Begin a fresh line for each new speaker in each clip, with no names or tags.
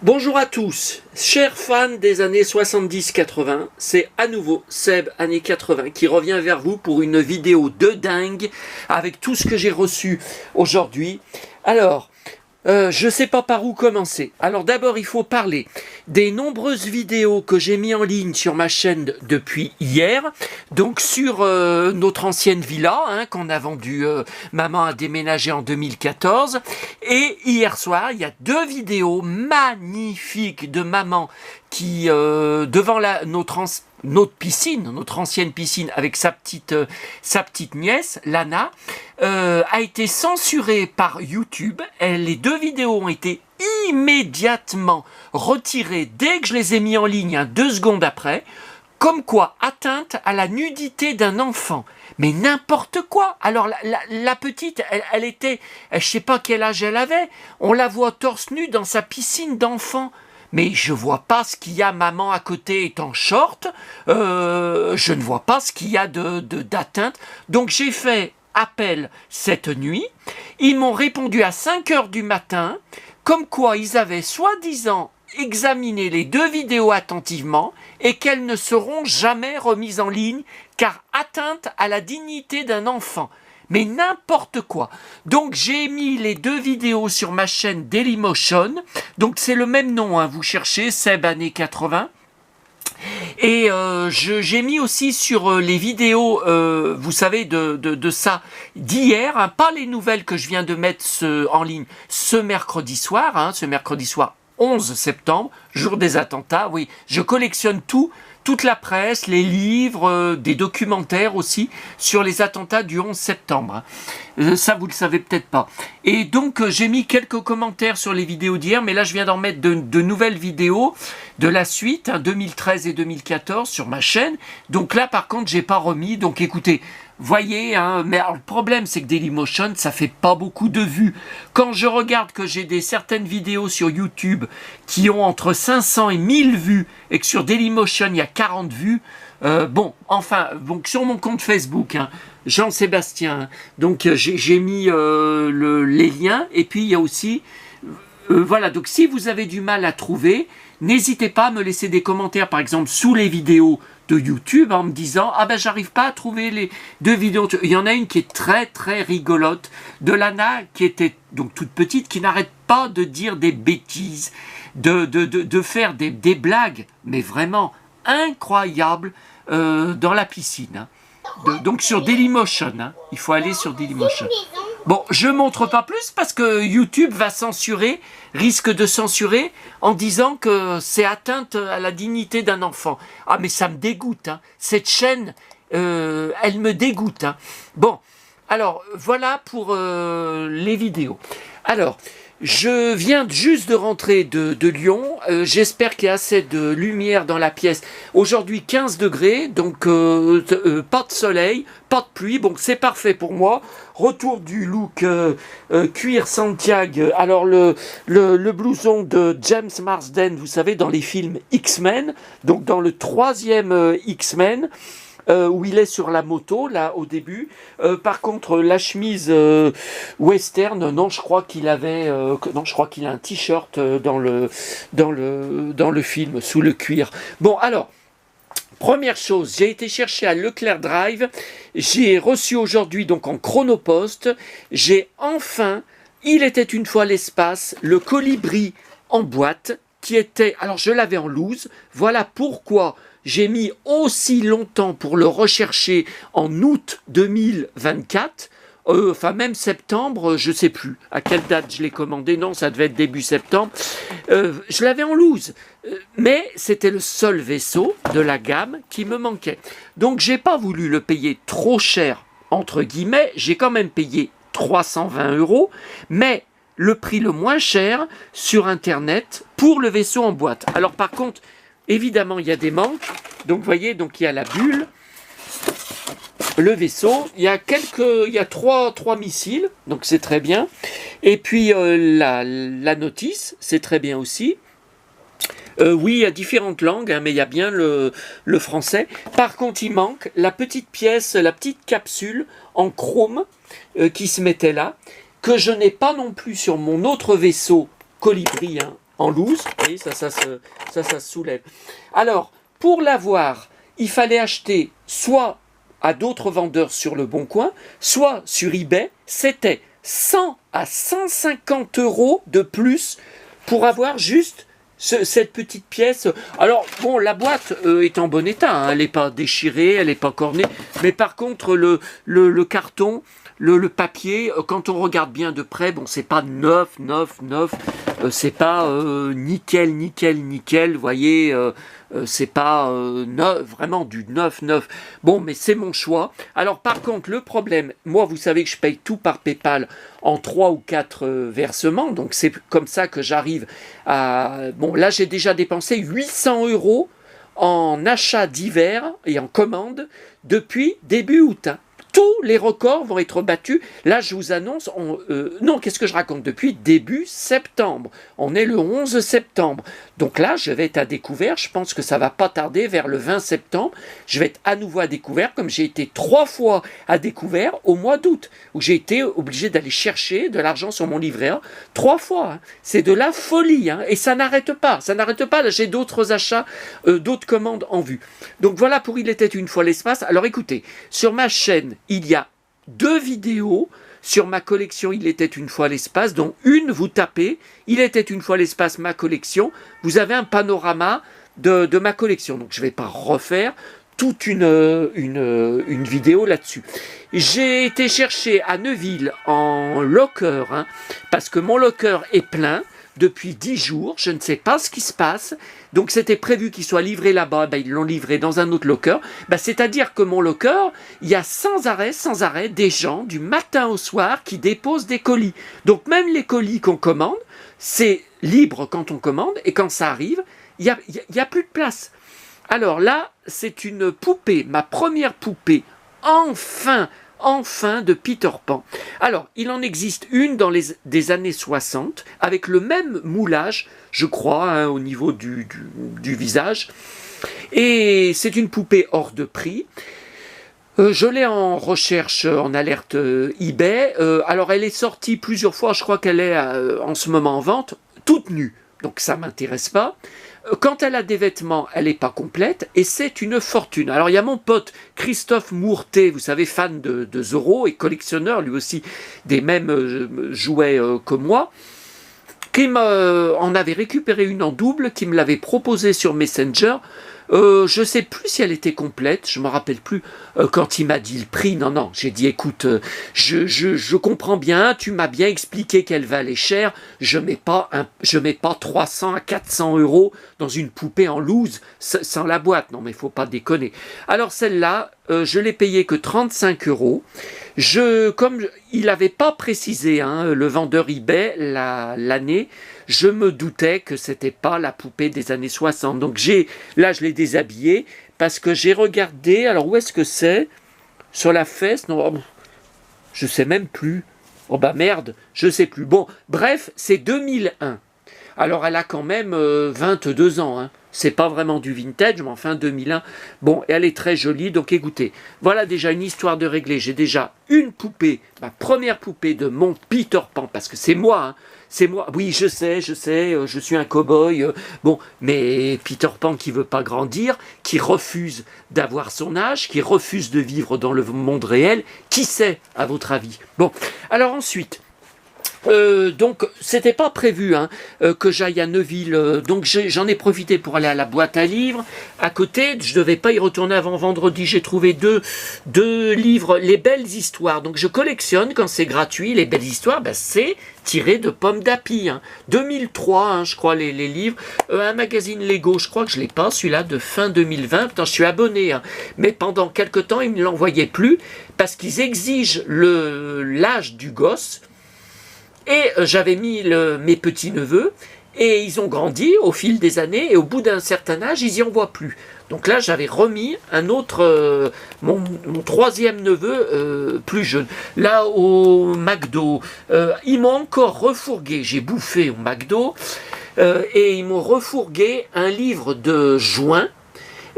Bonjour à tous, chers fans des années 70-80, c'est à nouveau Seb, années 80, qui revient vers vous pour une vidéo de dingue avec tout ce que j'ai reçu aujourd'hui. Alors, je ne sais pas par où commencer. Alors d'abord, il faut parler des nombreuses vidéos que j'ai mis en ligne sur ma chaîne depuis hier. Donc sur notre ancienne villa, qu'on a vendue, maman a déménagé en 2014. Et hier soir, il y a deux vidéos magnifiques de maman qui, devant notre piscine, notre ancienne piscine avec sa petite nièce, Lana, a été censurée par YouTube. Les deux vidéos ont été immédiatement retirées dès que je les ai mis en ligne, 2 secondes après, comme quoi atteinte à la nudité d'un enfant. Mais n'importe quoi. Alors la petite, elle était, je sais pas quel âge elle avait, on la voit torse nu dans sa piscine d'enfant. Mais je vois pas ce qu'il y a, maman à côté est en short, je ne vois pas ce qu'il y a d'atteinte. Donc j'ai fait appel cette nuit, ils m'ont répondu à 5 heures du matin, comme quoi ils avaient soi-disant examiné les deux vidéos attentivement et qu'elles ne seront jamais remises en ligne car atteinte à la dignité d'un enfant. Mais n'importe quoi. Donc j'ai mis les deux vidéos sur ma chaîne Dailymotion. Donc c'est le même nom, vous cherchez Seb années 80. Et j'ai mis aussi sur les vidéos, vous savez, de ça d'hier, pas les nouvelles que je viens de mettre en ligne ce mercredi soir 11 septembre, jour des attentats. Oui, je collectionne toute la presse, les livres, des documentaires aussi sur les attentats du 11 septembre. Ça, vous le savez peut-être pas. Et donc, j'ai mis quelques commentaires sur les vidéos d'hier, mais là, je viens d'en mettre de nouvelles vidéos de la suite, 2013 et 2014 sur ma chaîne. Donc là, par contre, j'ai pas remis. Donc, écoutez, voyez, mais alors, le problème, c'est que Dailymotion, ça fait pas beaucoup de vues. Quand je regarde que j'ai certaines vidéos sur YouTube qui ont entre 500 et 1000 vues, et que sur Dailymotion, il y a 40 vues, donc sur mon compte Facebook, Jean-Sébastien, donc j'ai mis les liens, et puis il y a aussi, voilà, donc si vous avez du mal à trouver, n'hésitez pas à me laisser des commentaires, par exemple, sous les vidéos de YouTube, en me disant « Ah ben j'arrive pas à trouver les deux vidéos ». Il y en a une qui est très très rigolote, de Lana, qui était donc toute petite, qui n'arrête pas de dire des bêtises, de faire des blagues, mais vraiment incroyables, dans la piscine. Donc sur Dailymotion, il faut aller sur Dailymotion. Bon, je montre pas plus parce que YouTube va risque de censurer en disant que c'est atteinte à la dignité d'un enfant. Ah mais ça me dégoûte, cette chaîne, elle me dégoûte. Bon, alors voilà pour les vidéos. Alors, je viens juste de rentrer de Lyon, j'espère qu'il y a assez de lumière dans la pièce. Aujourd'hui 15 degrés, donc pas de soleil, pas de pluie, donc c'est parfait pour moi. Retour du look cuir Santiago, alors le blouson de James Marsden, vous savez, dans les films X-Men, donc dans le 3e X-Men, où il est sur la moto, là, au début. Par contre, la chemise western, non, je crois qu'il avait... non, je crois qu'il a un t-shirt dans le film, sous le cuir. Bon, alors... Première chose, j'ai été chercher à Leclerc Drive, j'ai reçu aujourd'hui donc en Chronopost, j'ai enfin, il était une fois l'espace, le colibri en boîte, qui était, alors je l'avais en loose, voilà pourquoi j'ai mis aussi longtemps pour le rechercher en août 2024, même septembre, je ne sais plus à quelle date je l'ai commandé, non, ça devait être début septembre, je l'avais en loose, mais c'était le seul vaisseau de la gamme qui me manquait. Donc j'ai pas voulu le payer trop cher, entre guillemets, j'ai quand même payé 320 €, mais le prix le moins cher sur Internet pour le vaisseau en boîte. Alors par contre, évidemment, il y a des manques, donc vous voyez, donc il y a la bulle, le vaisseau, il y a trois missiles, donc c'est très bien. Et puis la notice, c'est très bien aussi. Oui, il y a différentes langues, mais il y a bien le français. Par contre, il manque la petite pièce, la petite capsule en chrome qui se mettait là, que je n'ai pas non plus sur mon autre vaisseau Colibri, en loose. Vous voyez, ça se soulève. Alors, pour l'avoir, il fallait acheter soit à d'autres vendeurs sur le Bon Coin, soit sur eBay. C'était 100 à 150 euros de plus pour avoir juste cette petite pièce. Alors, bon, la boîte est en bon état, hein, elle n'est pas déchirée, elle n'est pas cornée, mais par contre, le carton, le papier, quand on regarde bien de près, bon, c'est pas neuf, c'est pas nickel, vous voyez, c'est pas vraiment du neuf. Bon, mais c'est mon choix. Alors, par contre, le problème, moi, vous savez que je paye tout par PayPal en 3 ou 4 versements, donc c'est comme ça que j'arrive à... Bon, là, j'ai déjà dépensé 800 euros en achats divers et en commandes depuis début août. Hein. Tous les records vont être battus. Là, je vous annonce, non, qu'est-ce que je raconte? Depuis début septembre. On est le 11 septembre. Donc là, je vais être à découvert. Je pense que ça va pas tarder vers le 20 septembre. Je vais être à nouveau à découvert, comme j'ai été 3 fois à découvert au mois d'août, où j'ai été obligé d'aller chercher de l'argent sur mon livret A 3 fois. Hein. C'est de la folie. Hein. Et ça n'arrête pas. Ça n'arrête pas. Là, j'ai d'autres achats, d'autres commandes en vue. Donc voilà pour Il était une fois l'espace. Alors écoutez, sur ma chaîne, il y a 2 vidéos sur ma collection Il était une fois l'espace, dont une, vous tapez Il était une fois l'espace, ma collection, vous avez un panorama de ma collection. Donc je ne vais pas refaire toute une vidéo là-dessus. J'ai été chercher à Neuville en locker, hein, parce que mon locker est plein depuis 10 jours, je ne sais pas ce qui se passe, donc c'était prévu qu'il soit livré là-bas, ben ils l'ont livré dans un autre locker, ben c'est-à-dire que mon locker, il y a sans arrêt des gens du matin au soir qui déposent des colis. Donc même les colis qu'on commande, c'est libre quand on commande, et quand ça arrive, il y a plus de place. Alors là, c'est une poupée, ma première poupée, enfin de Peter Pan. Alors, il en existe une dans des années 60, avec le même moulage, je crois, hein, au niveau du visage. Et c'est une poupée hors de prix. Je l'ai en recherche, en alerte eBay. Alors, elle est sortie plusieurs fois, je crois qu'elle est en ce moment en vente, toute nue. Donc, ça ne m'intéresse pas. Quand elle a des vêtements, elle n'est pas complète et c'est une fortune. Alors il y a mon pote Christophe Mourtet, vous savez, fan de Zorro et collectionneur lui aussi des mêmes jouets que moi, qui en avait récupéré une en double, qui me l'avait proposée sur Messenger. Je ne sais plus si elle était complète, je ne me rappelle plus quand il m'a dit le prix. Non, j'ai dit écoute, je comprends bien, tu m'as bien expliqué qu'elle valait cher, je mets pas 300 à 400 euros dans une poupée en loose sans la boîte. Non mais il ne faut pas déconner. Alors celle-là, je l'ai payée que 35 euros. Comme il n'avait pas précisé, hein, le vendeur eBay, l'année, je me doutais que c'était pas la poupée des années 60. Donc là, je l'ai déshabillée parce que j'ai regardé. Alors où est-ce que c'est? Sur la fesse? Non, je sais même plus. Oh bah merde, je sais plus. Bon, bref, c'est 2001. Alors elle a quand même 22 ans. Hein. C'est pas vraiment du vintage, mais enfin 2001. Bon, et elle est très jolie, donc écoutez. Voilà déjà une histoire de régler. J'ai déjà une poupée, ma première poupée de mon Peter Pan, parce que c'est moi, hein. C'est moi. Oui, je sais, je suis un cow-boy. Bon, mais Peter Pan qui veut pas grandir, qui refuse d'avoir son âge, qui refuse de vivre dans le monde réel. Qui c'est, à votre avis? Bon, alors ensuite... donc c'était pas prévu hein, que j'aille à Neuville, donc j'en ai profité pour aller à la boîte à livres à côté. Je devais pas y retourner avant vendredi. J'ai trouvé deux livres, les belles histoires. Donc je collectionne quand c'est gratuit les belles histoires. Ben, c'est tiré de Pomme d'Api, hein. 2003 hein, je crois les livres. Un magazine Lego, je crois que je l'ai pas, celui-là de fin 2020. Putain, je suis abonné, hein. Mais pendant quelques temps ils ne l'envoyaient plus parce qu'ils exigent l'âge du gosse. Et j'avais mis mes petits-neveux, et ils ont grandi au fil des années, et au bout d'un certain âge, ils n'y en voient plus. Donc là, j'avais remis un autre, mon troisième neveu plus jeune. Là, au McDo, ils m'ont encore refourgué, j'ai bouffé au McDo, et ils m'ont refourgué un livre de juin,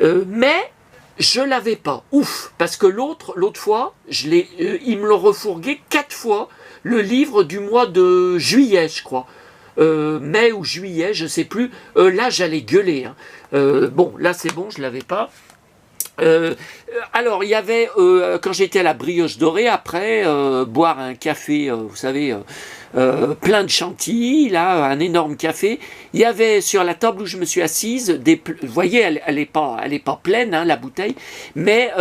mais... je l'avais pas, ouf, parce que l'autre fois, ils me l'ont refourgué 4 fois, le livre du mois de juillet, je crois. mai ou juillet, je sais plus. Là, j'allais gueuler. Hein. Bon, là, c'est bon, je l'avais pas. Alors, il y avait, quand j'étais à la Brioche Dorée, après, boire un café, vous savez, plein de chantilly, là, un énorme café. Il y avait sur la table où je me suis assise, vous voyez, elle est pas pleine, hein, la bouteille, mais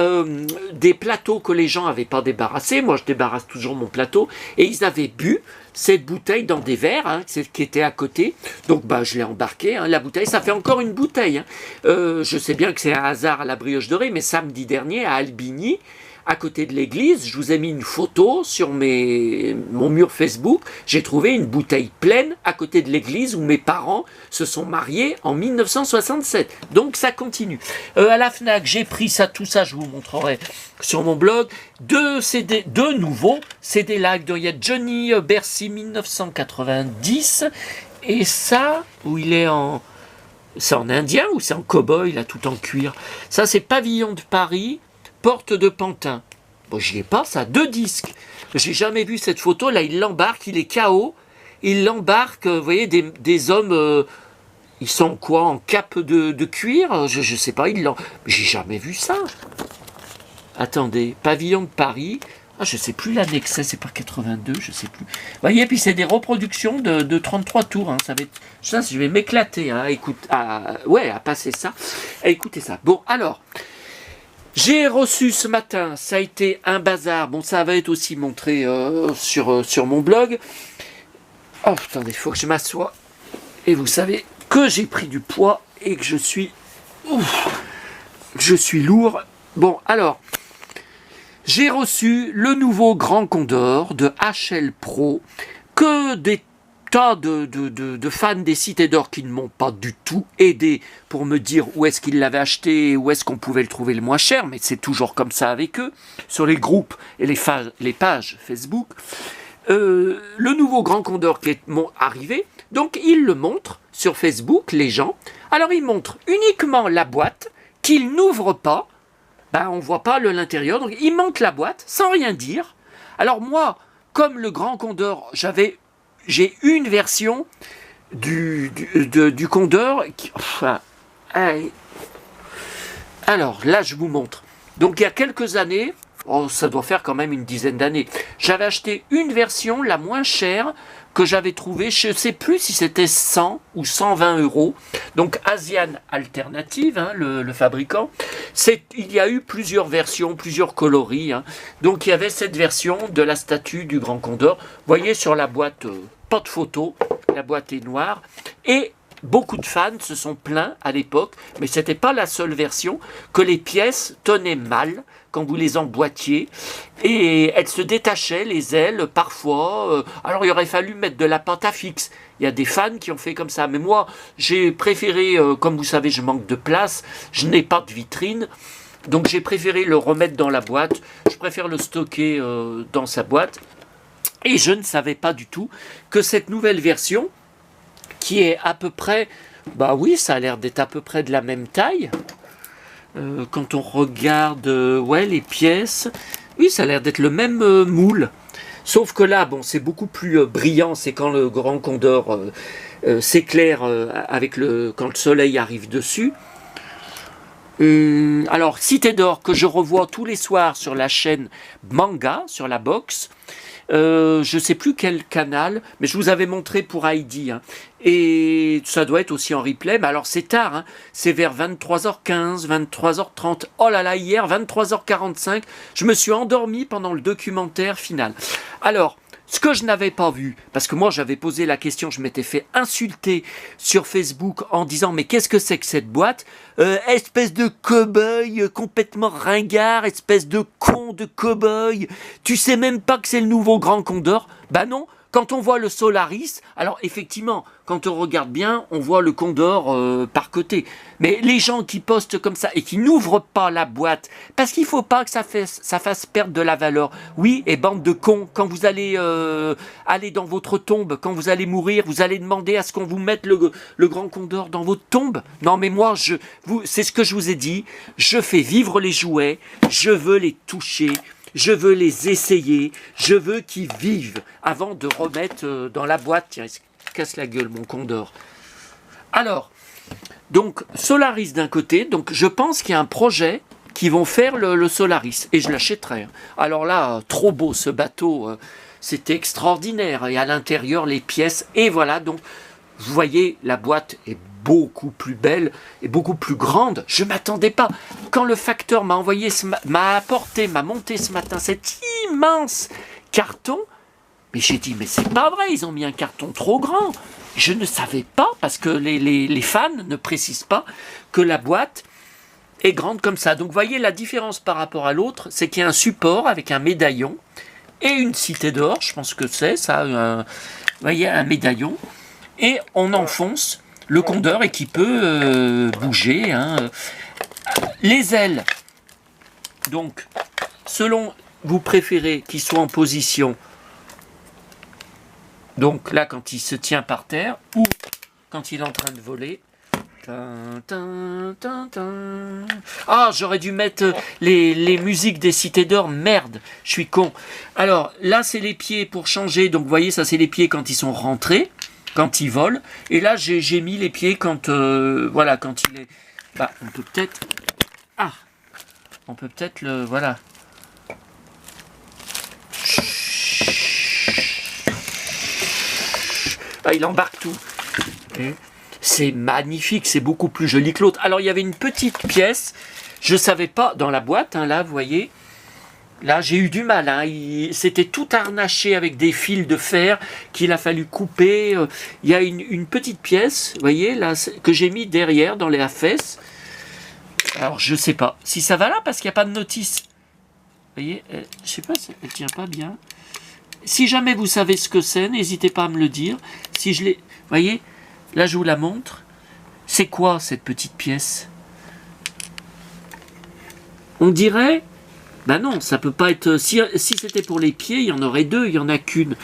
des plateaux que les gens n'avaient pas débarrassés. Moi, je débarrasse toujours mon plateau, et ils avaient bu cette bouteille dans des verres, hein, qui était à côté. Donc, bah, je l'ai embarqué, hein, la bouteille. Ça fait encore une bouteille. Hein. Je sais bien que c'est un hasard à la Brioche Dorée, mais samedi dernier, à Albigny, à côté de l'église, je vous ai mis une photo sur mon mur Facebook. J'ai trouvé une bouteille pleine à côté de l'église où mes parents se sont mariés en 1967. Donc ça continue. À la FNAC, j'ai pris ça, tout ça, je vous montrerai sur mon blog. Deux nouveaux CD-Lag. Il y a Johnny Bercy 1990. Et ça, où il est en... C'est en indien ou c'est en cow-boy, là, tout en cuir. Ça, c'est Pavillon de Paris. Porte de Pantin. Bon, j'y ai pas, ça, 2 disques. J'ai jamais vu cette photo. Là, il l'embarque, il est KO. Il l'embarque, vous voyez, des hommes, ils sont quoi, en cape de cuir? Je sais pas, j'ai jamais vu ça. Attendez, Pavillon de Paris. Ah, je sais plus l'annexe, c'est pas 82, je sais plus. Vous voyez, puis c'est des reproductions de 33 tours. Hein. Ça, je vais m'éclater, hein, à passer ça. Écoutez ça. Bon, alors... J'ai reçu ce matin, ça a été un bazar, bon ça va être aussi montré sur mon blog. Oh attendez, il faut que je m'assoie. Et vous savez que j'ai pris du poids et que je suis lourd. Bon alors, j'ai reçu le nouveau Grand Condor de HL Pro que des tas de fans des Cités d'Or qui ne m'ont pas du tout aidé pour me dire où est-ce qu'ils l'avaient acheté, où est-ce qu'on pouvait le trouver le moins cher, mais c'est toujours comme ça avec eux, sur les groupes et les pages Facebook. Le nouveau Grand Condor qui est arrivé, donc ils le montrent sur Facebook, les gens. Alors ils montrent uniquement la boîte, qu'ils n'ouvrent pas, on ne voit pas l'intérieur, donc ils montent la boîte sans rien dire. Alors moi, comme le Grand Condor, j'ai une version du Condor. Alors là, je vous montre. Donc il y a quelques années, ça doit faire quand même une dizaine d'années, j'avais acheté une version, la moins chère, que j'avais trouvée, je ne sais plus si c'était 100 ou 120 €. Donc Asian Alternative, hein, le fabricant. Il y a eu plusieurs versions, plusieurs coloris. Hein. Donc il y avait cette version de la statue du Grand Condor. Vous voyez sur la boîte... pas de photo, la boîte est noire, et beaucoup de fans se sont plaints à l'époque, mais ce n'était pas la seule version, que les pièces tenaient mal quand vous les emboîtiez, et elles se détachaient, les ailes, parfois, alors il aurait fallu mettre de la pâte à fixe. Il y a des fans qui ont fait comme ça, mais moi, j'ai préféré, comme vous savez, je manque de place, je n'ai pas de vitrine, donc j'ai préféré le remettre dans la boîte, je préfère le stocker dans sa boîte. Et je ne savais pas du tout que cette nouvelle version, qui est à peu près, bah oui, ça a l'air d'être à peu près de la même taille. Quand on regarde les pièces, oui, ça a l'air d'être le même moule. Sauf que là, bon, c'est beaucoup plus brillant, c'est quand le Grand Condor s'éclaire quand le soleil arrive dessus. Alors, Cité d'Or, que je revois tous les soirs sur la chaîne Manga, sur la box. Je ne sais plus quel canal, mais je vous avais montré pour Heidi. Hein. Et ça doit être aussi en replay. Mais alors c'est tard, hein. C'est vers 23h15, 23h30. Oh là là, hier, 23h45, je me suis endormi pendant le documentaire final. Alors, ce que je n'avais pas vu, parce que moi j'avais posé la question, je m'étais fait insulter sur Facebook en disant mais qu'est-ce que c'est que cette boîte, espèce de cow-boy complètement ringard, espèce de con de cow-boy, tu sais même pas que c'est le nouveau Grand Condor. Bah non, quand on voit le Solaris, alors effectivement, quand on regarde bien, on voit le Condor par côté. Mais les gens qui postent comme ça et qui n'ouvrent pas la boîte, parce qu'il ne faut pas que ça fasse perdre de la valeur. Oui, et bande de cons, quand vous allez aller dans votre tombe, quand vous allez mourir, vous allez demander à ce qu'on vous mette le Grand Condor dans votre tombe. Non mais moi, c'est ce que je vous ai dit, je fais vivre les jouets, je veux les toucher, je veux les essayer, je veux qu'ils vivent avant de remettre dans la boîte. Tiens, casse la gueule, mon Condor. Alors, donc, Solaris d'un côté, donc je pense qu'il y a un projet qui vont faire le Solaris, et je l'achèterai. Alors là, trop beau ce bateau, c'était extraordinaire, et à l'intérieur, les pièces, et voilà, donc, vous voyez, la boîte est beaucoup plus belle et beaucoup plus grande. Je ne m'attendais pas. Quand le facteur m'a monté ce matin cet immense carton, mais j'ai dit, mais c'est pas vrai, ils ont mis un carton trop grand. Je ne savais pas, parce que les fans ne précisent pas que la boîte est grande comme ça. Donc vous voyez la différence par rapport à l'autre, c'est qu'il y a un support avec un médaillon et une cité d'or, je pense que c'est ça, vous voyez, un médaillon, et on enfonce le Condor et qui peut bouger. Hein. Les ailes, donc, selon vous préférez qu'il soit en position, donc là quand il se tient par terre, ou quand il est en train de voler. Ah, j'aurais dû mettre les musiques des cités d'or, merde, je suis con. Alors là c'est les pieds pour changer, donc vous voyez ça c'est les pieds quand ils sont rentrés, quand ils volent, et là j'ai mis les pieds quand voilà, quand il est, bah on peut peut-être le, voilà. Ah, il embarque tout. C'est magnifique, c'est beaucoup plus joli que l'autre. Alors il y avait une petite pièce, je ne savais pas, dans la boîte, hein, là vous voyez, là j'ai eu du mal, hein, c'était tout harnaché avec des fils de fer qu'il a fallu couper. Il y a une petite pièce, vous voyez, là, que j'ai mis derrière dans les affaires. Alors je ne sais pas si ça va là parce qu'il n'y a pas de notice. Vous voyez, je ne sais pas, elle ne tient pas bien. Si jamais vous savez ce que c'est, n'hésitez pas à me le dire. Si je l'ai, vous voyez, là je vous la montre. C'est quoi cette petite pièce? On dirait, ben non, ça peut pas être. Si c'était pour les pieds, il y en aurait deux, il y en a qu'une.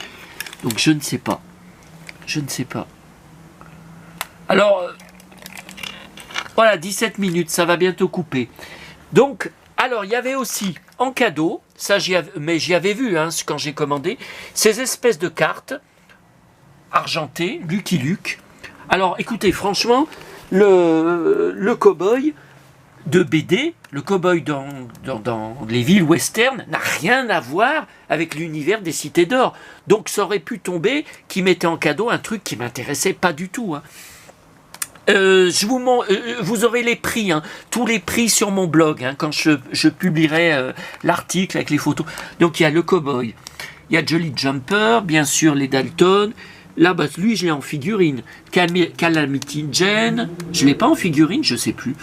Donc je ne sais pas. Je ne sais pas. Alors, voilà, 17 minutes, ça va bientôt couper. Donc, alors il y avait aussi en cadeau, ça j'y avais vu hein, quand j'ai commandé, ces espèces de cartes argentées, Lucky Luke. Alors écoutez, franchement, le cow-boy de BD, le cow-boy dans les villes western n'a rien à voir avec l'univers des cités d'or. Donc ça aurait pu tomber qu'il mettait en cadeau un truc qui m'intéressait pas du tout. Hein. Vous aurez les prix, hein, tous les prix sur mon blog, hein, quand je publierai l'article avec les photos. Donc il y a le cowboy, il y a Jolly Jumper, bien sûr les Dalton. Là, bah, lui je l'ai en figurine. Calamity Jane, je l'ai pas en figurine, je sais plus.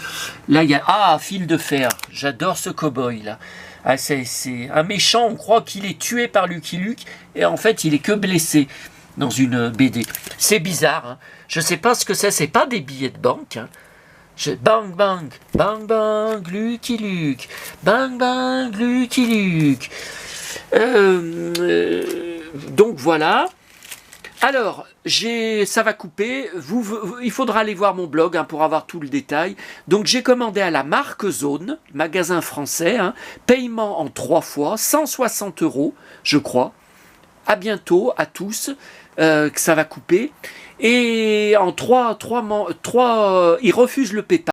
Là il y a Fil de fer. J'adore ce cowboy là. Ah, c'est un méchant, on croit qu'il est tué par Lucky Luke et en fait il est que blessé dans une BD. C'est bizarre, hein. Je sais pas ce que c'est pas des billets de banque. Hein. Bang bang, bang bang, Lucky Luke, bang bang, Lucky Luke. Donc voilà. Alors, ça va couper. Il faudra aller voir mon blog hein, pour avoir tout le détail. Donc j'ai commandé à la marque Zone, magasin français, hein, paiement en 3 fois, 160 €, je crois. À bientôt à tous, que ça va couper. Et en 3 ils refusent le PayPal.